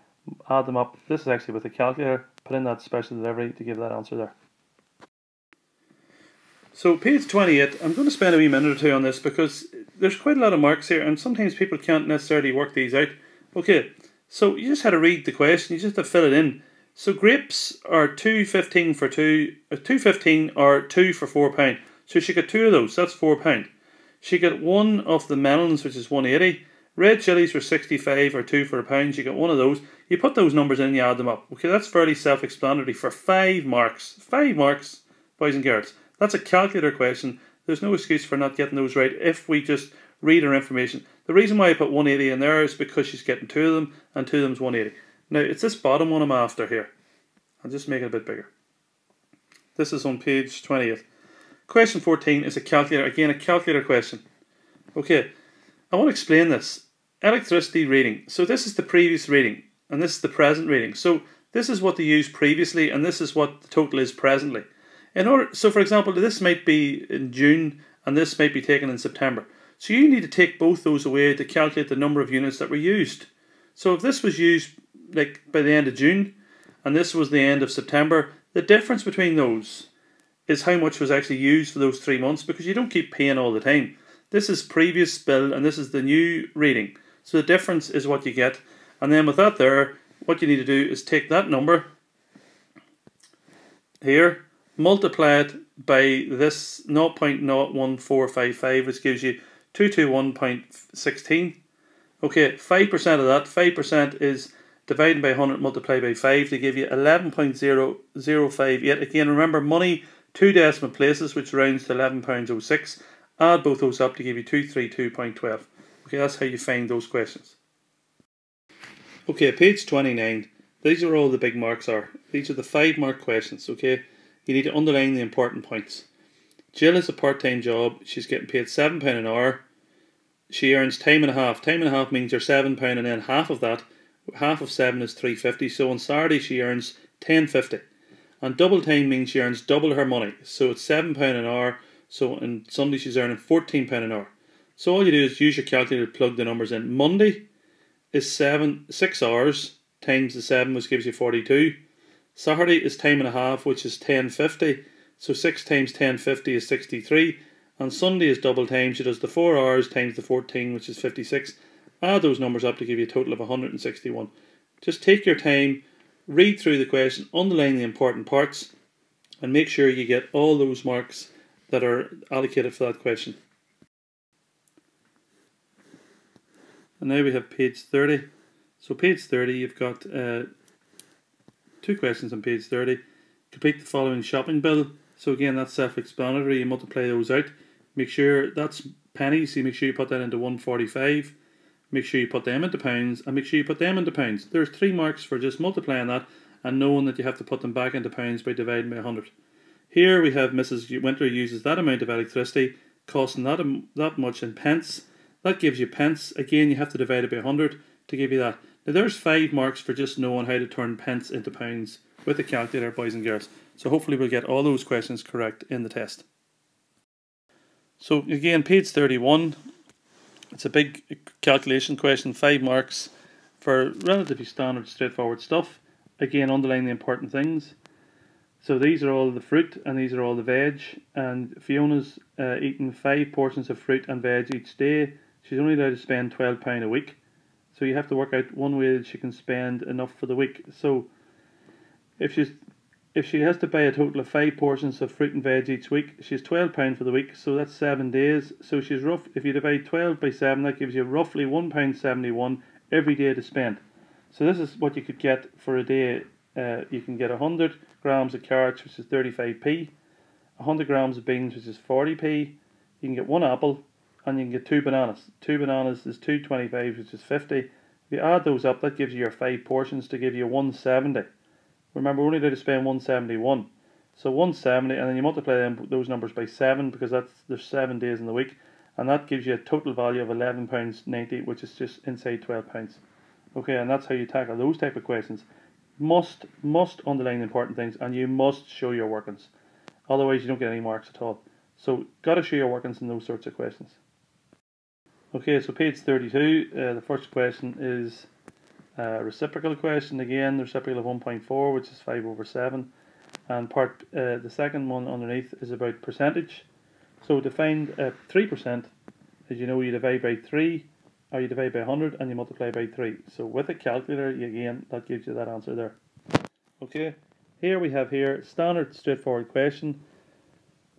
Add them up. This is actually with a calculator. Put in that special delivery to give that answer there. So page 28, I'm going to spend a wee minute or two on this because there's quite a lot of marks here and sometimes people can't necessarily work these out. Okay, so you just had to read the question, you just have to fill it in. So grapes are 2.15 for 2.15 or 2 for £4. So she got 2 of those, that's £4. She got 1 of the melons, which is 180. Red chilies were 65 or 2 for £1. She got 1 of those. You put those numbers in and you add them up. Okay, that's fairly self-explanatory for 5 marks. 5 marks, boys and girls. That's a calculator question. There's no excuse for not getting those right if we just read our information. The reason why I put 180 in there is because she's getting 2 of them and 2 of them is 180. Now it's this bottom one I'm after here. I'll just make it a bit bigger. This is on page 20th. Question 14 is a calculator. Again, a calculator question. Okay, I want to explain this. Electricity reading. So this is the previous reading and this is the present reading. So this is what they used previously and this is what the total is presently. So for example, this might be in June and this might be taken in September. So you need to take both those away to calculate the number of units that were used. So if this was used like by the end of June and this was the end of September, the difference between those is how much was actually used for those 3 months, because you don't keep paying all the time. This is previous bill and this is the new reading. So the difference is what you get. And then with that there, what you need to do is take that number here, multiply it by this 0.01455, which gives you 221.16. Okay, 5% of that, 5% is divided by 100 multiplied by 5 to give you 11.0058. Again, remember money, 2 decimal places, which rounds to £11.06. Add both those up to give you 232.12. Okay, that's how you find those questions. Okay, page 29. These are all the big marks are. These are the 5 mark questions, okay? You need to underline the important points. Jill has a part-time job. She's getting paid £7 an hour. She earns time and a half. Time and a half means you're £7 and then half of that, half of 7 is £3.50. So on Saturday she earns £10.50. And double time means she earns double her money. So it's £7 an hour. So on Sunday she's earning £14 an hour. So all you do is use your calculator to plug the numbers in. Monday is 6 hours times the 7, which gives you 42. Saturday is time and a half, which is 10.50. So 6 times 10.50 is 63. And Sunday is double time. She does the 4 hours times the 14, which is 56. Add those numbers up to give you a total of 161. Just take your time, read through the question, underline the important parts, and make sure you get all those marks that are allocated for that question. And now we have page 30. So page 30, you've got 2 questions on page 30. Complete the following shopping bill. So again, that's self-explanatory. You multiply those out. Make sure that's pennies, so you make sure you put that into 145. make sure you put them into pounds, and make sure you put them into pounds. There's 3 marks for just multiplying that and knowing that you have to put them back into pounds by dividing by 100. Here we have Mrs. Winter uses that amount of electricity, costing that much in pence. That gives you pence. Again, you have to divide it by 100 to give you that. Now there's 5 marks for just knowing how to turn pence into pounds with a calculator, boys and girls. So hopefully we'll get all those questions correct in the test. So again, page 31. It's a big calculation question, 5 marks for relatively standard, straightforward stuff. Again, underline the important things. So these are all the fruit and these are all the veg, and Fiona's eating 5 portions of fruit and veg each day. She's only allowed to spend £12 a week. So you have to work out one way that she can spend enough for the week. So if she has to buy a total of 5 portions of fruit and veg each week, she's £12 for the week, so that's 7 days. So she's if you divide 12 by 7, that gives you roughly £1.71 every day to spend. So this is what you could get for a day. You can get 100 grams of carrots, which is 35p, 100 grams of beans, which is 40p. You can get 1 apple, and you can get 2 bananas. 2 bananas is 2.25, which is 50. If you add those up, that gives you your 5 portions to give you 170. Remember, we're only allowed to spend 171. So 170, and then you multiply those numbers by 7, because there's 7 days in the week, and that gives you a total value of £11.90, which is just inside £12. Okay, and that's how you tackle those type of questions. Must underline the important things, and you must show your workings. Otherwise, you don't get any marks at all. So, got to show your workings in those sorts of questions. Okay, so page 32, the first question is a reciprocal question. Again, the reciprocal of 1.4, which is 5 over 7. And the second one underneath is about percentage. So, to find 3%, as you know, you divide by 3, or you divide by 100 and you multiply by 3. So with a calculator, again, that gives you that answer there. Okay, here we have standard straightforward question.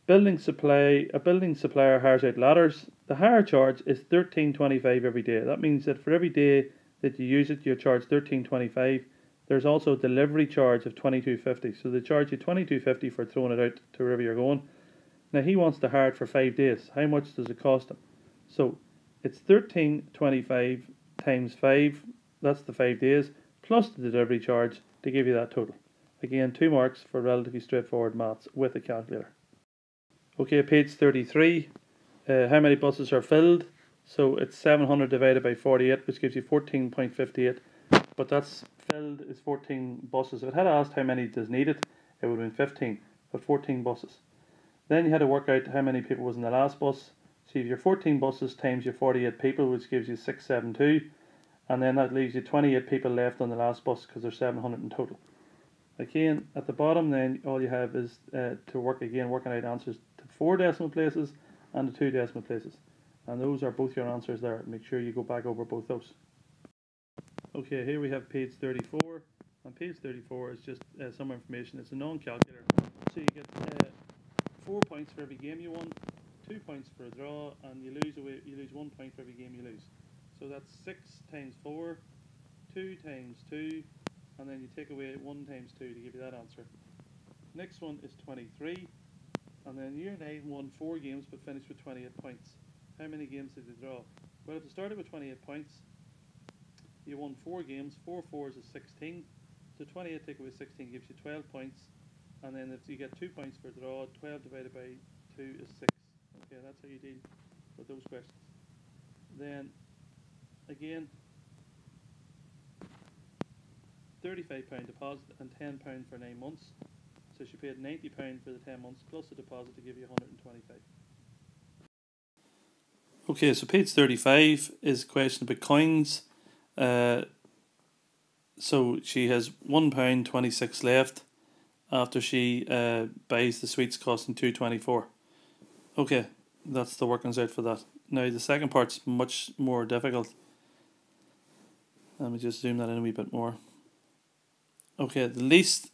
A building supplier hires out ladders. The hire charge is $13.25 every day. That means that for every day that you use it, you're charged $13.25. There's also a delivery charge of $22.50. So they charge you $22.50 for throwing it out to wherever you're going. Now he wants to hire it for 5 days. How much does it cost him? So it's $13.25 times 5, that's the 5 days, plus the delivery charge to give you that total. Again, 2 marks for relatively straightforward maths with a calculator. Okay, page 33, how many buses are filled? So it's 700 divided by 48, which gives you 14.58, but that's filled is 14 buses. If it had asked how many is needed, it would have been 15, but 14 buses. Then you had to work out how many people was in the last bus. So you have your 14 buses times your 48 people, which gives you 672, and then that leaves you 28 people left on the last bus, because there's 700 in total. Again, at the bottom then, all you have is working out answers to 4 decimal places and to 2 decimal places. And those are both your answers there. Make sure you go back over both those. Okay, here we have page 34. And page 34 is just some information. It's a non-calculator. So you get 4 points for every game you won, 2 points for a draw, and you lose 1 point for every game you lose. So that's 6 times 4, 2 times 2, and then you take away 1 times 2 to give you that answer. Next one is 23, and then year 9 won 4 games but finished with 28 points. How many games did they draw? Well, if you started with 28 points, you won 4 games, 4 fours is 16, so 28 take away 16 gives you 12 points, and then if you get 2 points for a draw, 12 divided by 2 is 6. Okay, that's how you deal with those questions. Then, again, £35 deposit and £10 for 9 months. So she paid £90 for the 10 months plus the deposit to give you 125. Okay, so page 35 is a question about coins. So she has £1.26 left after she buys the sweets costing $2.24. Okay, that's the workings out for that. Now the second part's much more difficult. Let me just zoom that in a wee bit more. Okay,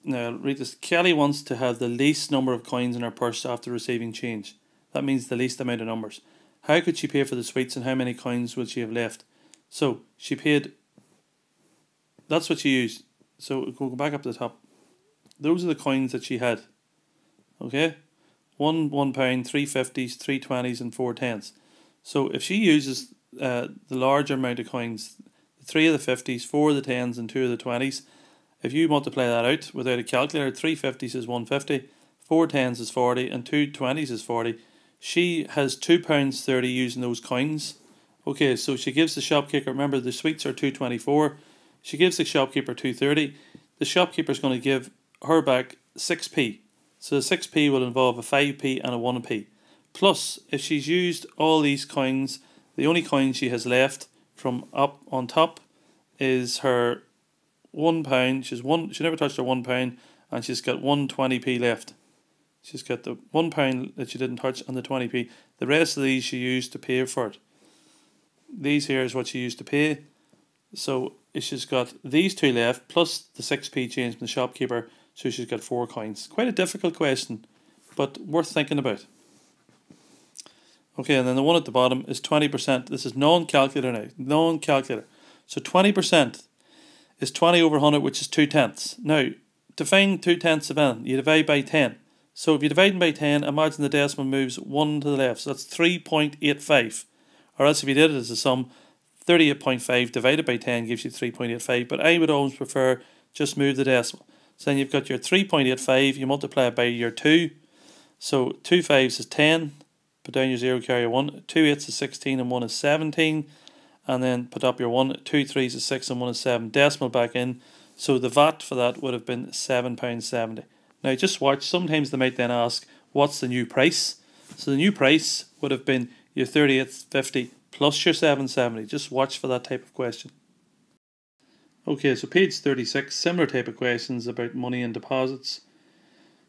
now I'll read this. Kelly wants to have the least number of coins in her purse after receiving change. That means the least amount of numbers. How could she pay for the sweets, and how many coins will she have left? So she paid, that's what she used. So we'll go back up to the top. Those are the coins that she had. Okay? £1, £3 50s, 3 20s and 4 10s. So if she uses the larger amount of coins, 3 of the 50s, 4 of the 10s and 2 of the 20s. If you multiply that out without a calculator, 3 50s is 150, 4 10s is 40 and 2 20s is 40. She has £2.30 using those coins. Okay, so she gives the shopkeeper, remember the sweets are 2.24, she gives the shopkeeper 2.30. The shopkeeper is going to give her back 6p. So the 6p will involve a 5p and a 1p. Plus, if she's used all these coins, the only coin she has left from up on top is her £1. She never touched her £1, and she's got 120p left. She's got the £1 that she didn't touch and the 20p. The rest of these she used to pay for it. These here is what she used to pay. So she's got these two left plus the 6p change from the shopkeeper. So she's got 4 coins. Quite a difficult question, but worth thinking about. Okay, and then the one at the bottom is 20%. This is non-calculator now. Non-calculator. So 20% is 20 over 100, which is 2/10. Now, to find 2/10 of n, you divide by 10. So if you divide by 10, imagine the decimal moves 1 to the left. So that's 3.85. Or else if you did it as a sum, 38.5 divided by 10 gives you 3.85. But I would always prefer just move the decimal. So then you've got your 3.85, you multiply it by your 2. So 2 5s is 10. Put down your 0, carry your 1. 2 8s is 16 and 1 is 17. And then put up your 1. 2 3s is 6 and 1 is 7. Decimal back in. So the VAT for that would have been £7.70. Now just watch, sometimes they might then ask, what's the new price? So the new price would have been your 38.50 plus your 7.70. Just watch for that type of question. Okay, so page 36, similar type of questions about money and deposits.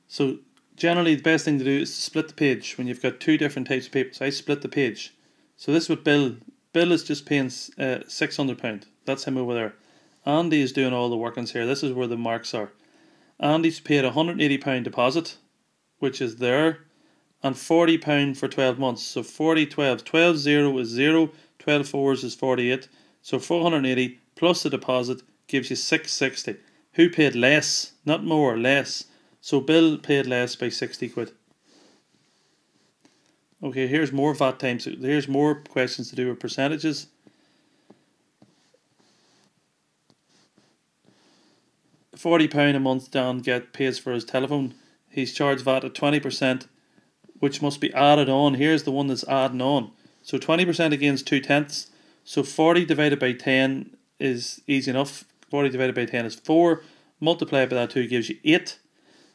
So generally the best thing to do is to split the page when you've got 2 different types of papers. I split the page. So this with Bill. Bill is just paying £600. That's him over there. Andy is doing all the workings here. This is where the marks are. Andy's paid a £180 deposit, which is there, and £40 for 12 months. So 40, 12. 12 0 is 0, 12 4s is 48. So 480 plus the deposit gives you 660. Who paid less? Not more, less. So Bill paid less by 60 quid. Okay, here's more VAT times. Here's more questions to do with percentages. £40 a month Dan pays for his telephone. He's charged VAT at 20%, which must be added on. Here's the one that's adding on. So 20% against 2/10. So 40 divided by 10 is easy enough. 40 divided by 10 is 4. Multiply by that 2 gives you 8.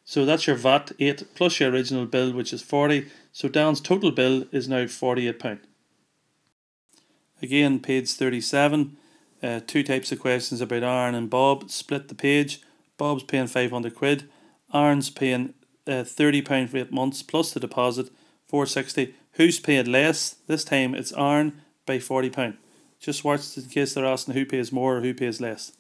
So that's your VAT, 8, plus your original bill, which is 40. So Dan's total bill is now £48. Again, page 37. 2 types of questions about Aaron and Bob. Split the page. Bob's paying 500 quid. Aaron's paying £30 for 8 months plus the deposit, 460. Who's paid less? This time it's Aaron by £40. Just watch in case they're asking who pays more or who pays less.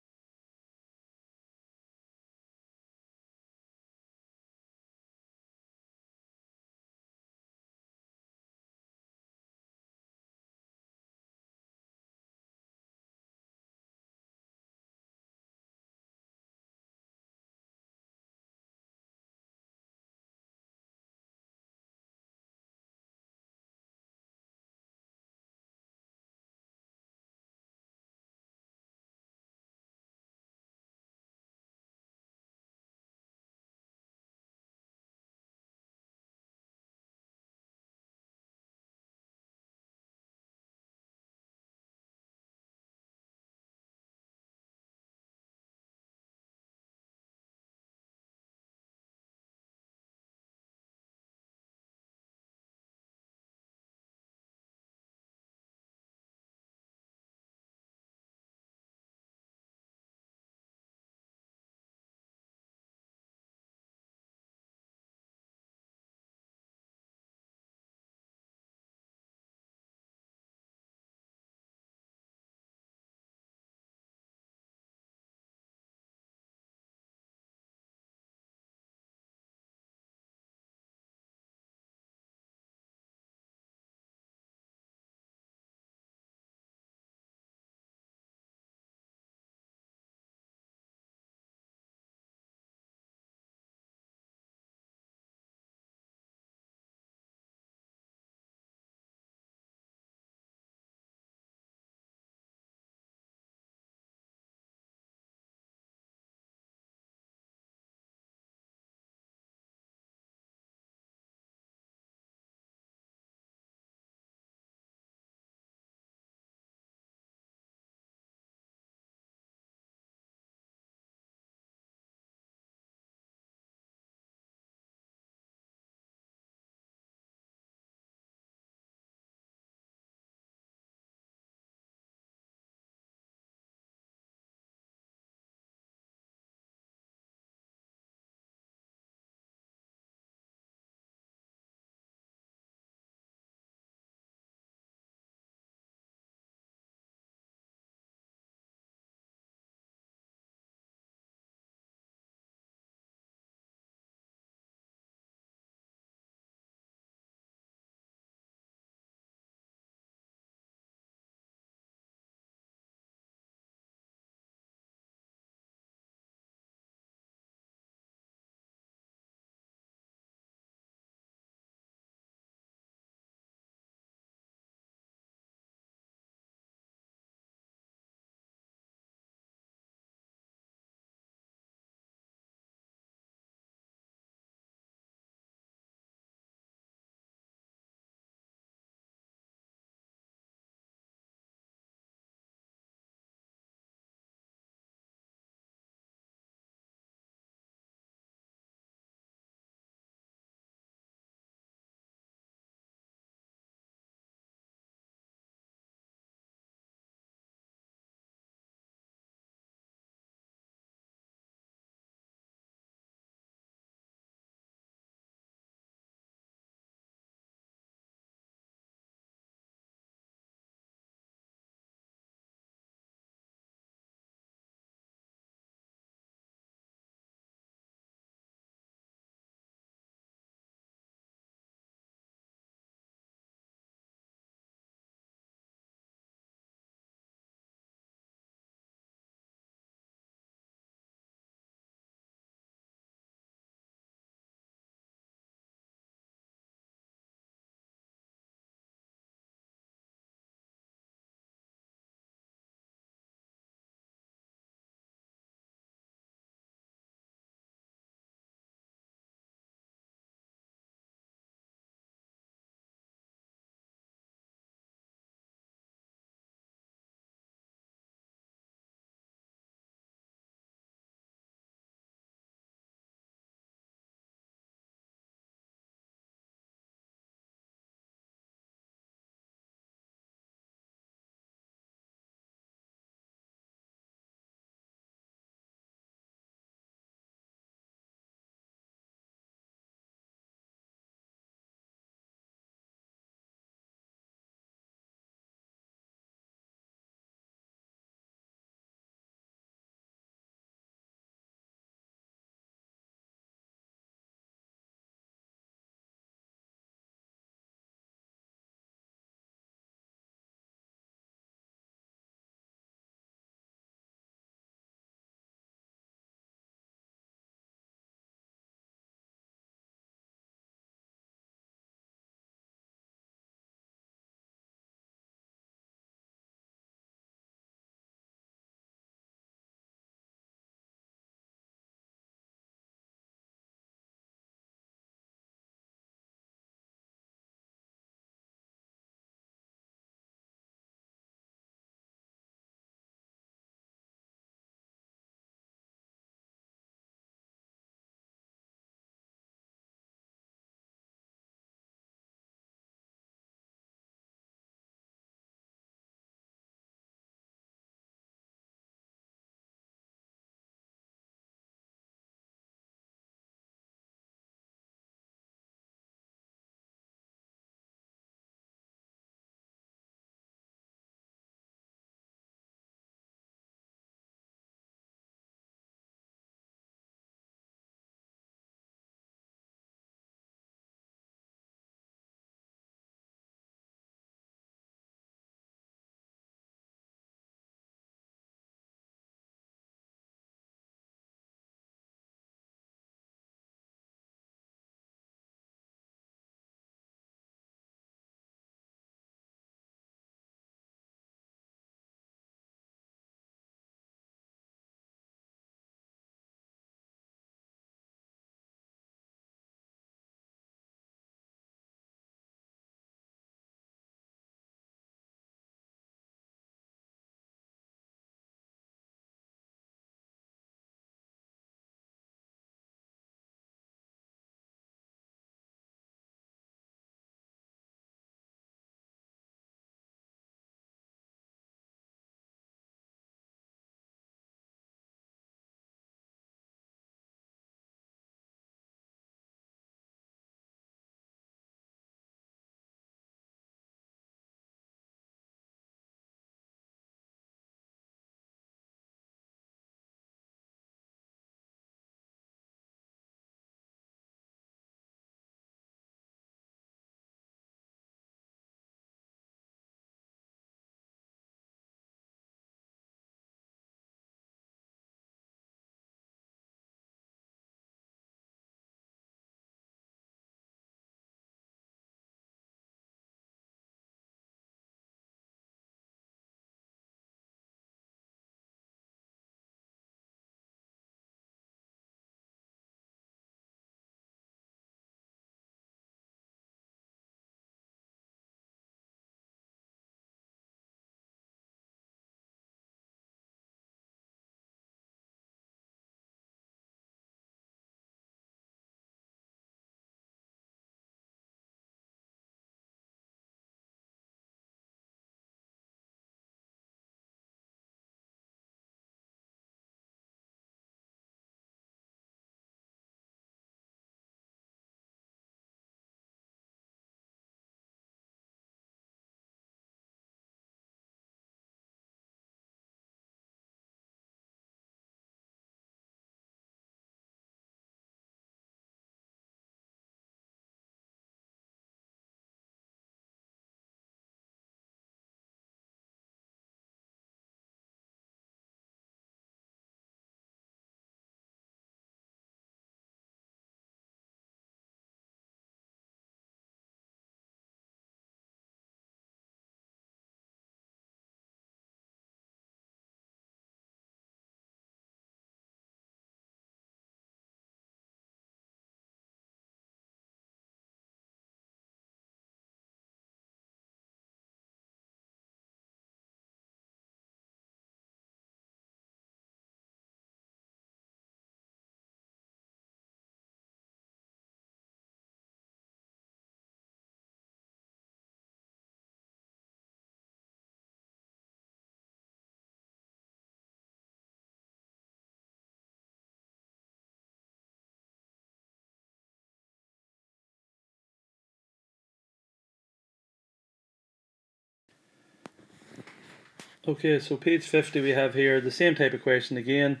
Okay, so page 50 we have here the same type of question again.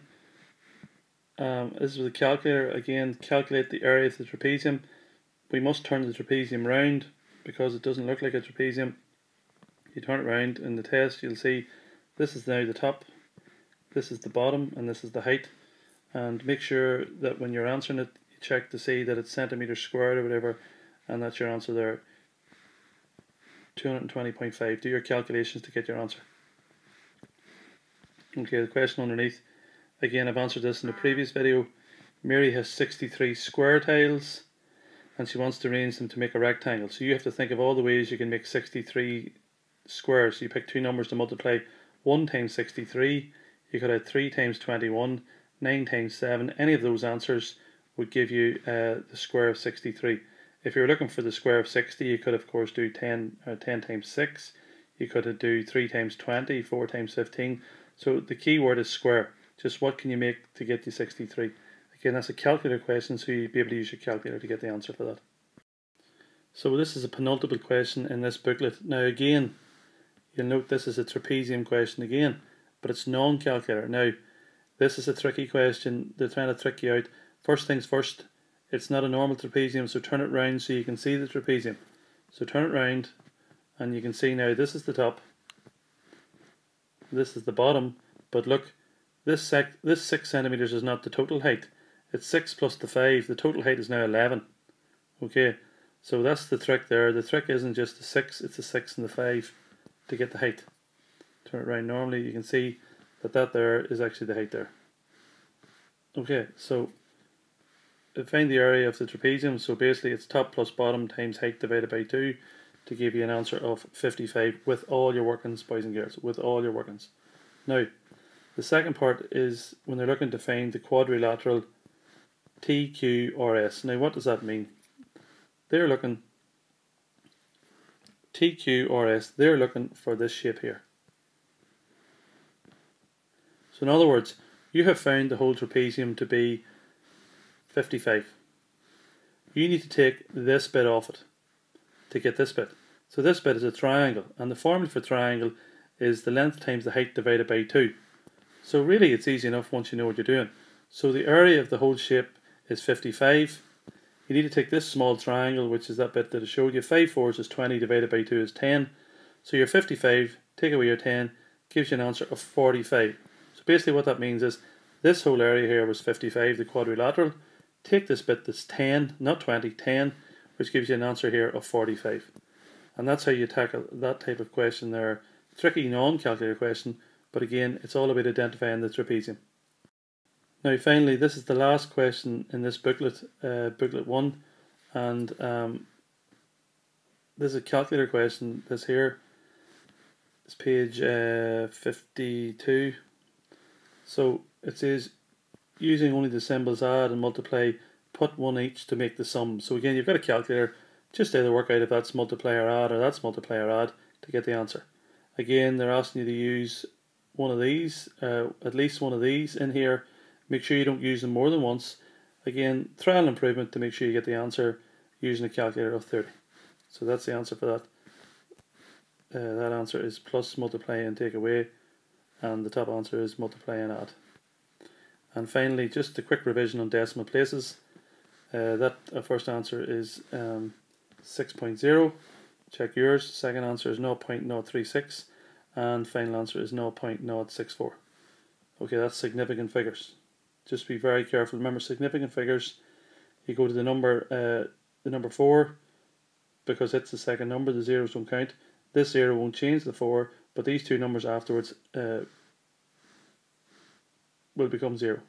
This is with a calculator. Again, calculate the area of the trapezium. We must turn the trapezium round because it doesn't look like a trapezium. You turn it round in the test, you'll see this is now the top, this is the bottom, and this is the height. And make sure that when you're answering it, you check to see that it's centimeters squared or whatever, and that's your answer there. 220.5. Do your calculations to get your answer. Okay, the question underneath. Again, I've answered this in the previous video. Mary has 63 square tiles and she wants to arrange them to make a rectangle. So you have to think of all the ways you can make 63 squares. So you pick two numbers to multiply. 1 times 63, you could add 3 times 21, 9 times 7. Any of those answers would give you the square of 63. If you're looking for the square of 60, you could of course do 10 times 6. You could do 3 times 20, 4 times 15. So the key word is square. Just what can you make to get you 63? Again, that's a calculator question, so you'll be able to use your calculator to get the answer for that. So this is a penultimate question in this booklet. Now again, you'll note this is a trapezium question again, but it's non-calculator. Now, this is a tricky question. They're trying to trick you out. First things first, it's not a normal trapezium, so turn it round so you can see the trapezium. So turn it round, and you can see now this is the top, this is the bottom, but look, this 6 centimeters is not the total height. It's 6 plus the 5. The total height is now 11. Okay, so that's the trick there. The trick isn't just the 6, it's the 6 and the 5 to get the height. Turn it around normally, you can see that there is actually the height there. Okay, so find the area of the trapezium. So basically it's top plus bottom times height divided by 2 to give you an answer of 55 with all your workings, boys and girls, with all your workings. Now, the second part is when they're looking to find the quadrilateral TQRS. Now what does that mean? They're looking TQRS, they're looking for this shape here. So in other words, you have found the whole trapezium to be 55. You need to take this bit off it to get this bit. So this bit is a triangle, and the formula for triangle is the length times the height divided by 2. So really it's easy enough once you know what you're doing. So the area of the whole shape is 55. You need to take this small triangle, which is that bit that I showed you. 5 fours is 20 divided by 2 is 10. So your 55, take away your 10, gives you an answer of 45. So basically what that means is this whole area here was 55, the quadrilateral. Take this bit that's 10, not 20, 10, which gives you an answer here of 45. And that's how you tackle that type of question there. Tricky non-calculator question, but again, it's all about identifying the trapezium. Now finally, this is the last question in this booklet, booklet 1, and this is a calculator question. This here is page 52. So it says, using only the symbols add and multiply, put one each to make the sum. So again, you've got a calculator, just either work out if that's multiply or add, or that's multiply or add to get the answer. Again, they're asking you to use one of these, at least one of these in here. Make sure you don't use them more than once. Again, trial and improvement to make sure you get the answer using a calculator of 30. So that's the answer for that. That answer is plus, multiply and take away, and the top answer is multiply and add. And finally, just a quick revision on decimal places. That first answer is 6.0. Check yours. Second answer is 0.036, and final answer is 0.064. Okay, that's significant figures. Just be very careful. Remember, significant figures, you go to the number 4, because it's the second number, the zeros don't count. This 0 won't change the 4, but these two numbers afterwards will become 0.